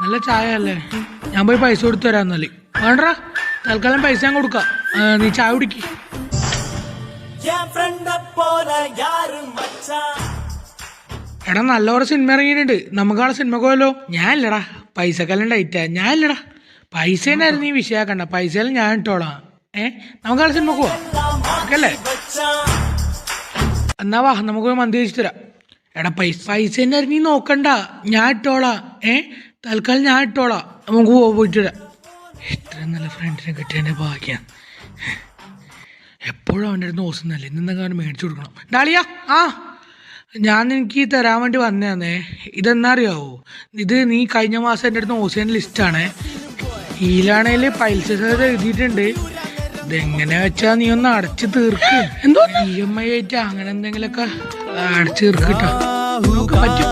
നല്ല ചായ അല്ലേ? ഞാൻ പോയി പൈസ കൊടുത്തു തരാം. എന്നാല് വേണ്ട, തൽക്കാലം പൈസ ഞാൻ കൊടുക്കാം. നീ ചായ കുടിക്ക്. എടാ നല്ല സിനിമ ഇറങ്ങിയിട്ടുണ്ട്, നമുക്കാളെ സിനിമക്ക് പോയല്ലോ. ഞാൻ ഇല്ലടാ, പൈസക്കെല്ലാം ഡൈറ്റാ. ഞാൻ ഇല്ലടാ, പൈസ തന്നെയായിരുന്നു നീ വിഷയാക്കണ്ട. പൈസയെല്ലാം ഞാൻ ഇട്ടോളാം. നമുക്കാളെ സിനിമക്ക് പോവാം, ഓക്കെ അല്ലേ? എന്നാ വാ, നമുക്ക് പോയി മന്തി കഴിച്ചു തരാം. എടാ പൈസ തന്നെയായിരുന്നു നീ നോക്കണ്ട, ഞാൻ ഇട്ടോളാം. തൽക്കാലം ഞാൻ ഇട്ടോളാം, നമുക്ക് പോയിട്ട് വരാം. ഇത്രയും നല്ല ഫ്രണ്ടിനെ കിട്ടിയതിൻ്റെ ഭാഗ്യം. എപ്പോഴും അവൻ്റെ അടുത്ത് നോക്കുന്നല്ലേ, ഇന്നെന്തെങ്കിലും അവന് മേടിച്ചു കൊടുക്കണം. ഡാളിയാ, ഞാൻ എനിക്ക് തരാൻ വേണ്ടി വന്നേ. ഇതെന്നാ അറിയാവോ? ഇത് നീ കഴിഞ്ഞ മാസം എൻ്റെ അടുത്ത് ഓസിയൻ്റെ ലിസ്റ്റാണ്. ഇതിലാണെങ്കിൽ പൈസ എഴുതിയിട്ടുണ്ട്. ഇതെങ്ങനെ വെച്ചാ നീ ഒന്ന് അടച്ചു തീർക്ക്. എന്തോ EMI ആയിട്ട് അങ്ങനെ എന്തെങ്കിലുമൊക്കെ അടച്ചു തീർക്കിട്ടോ. പറ്റും.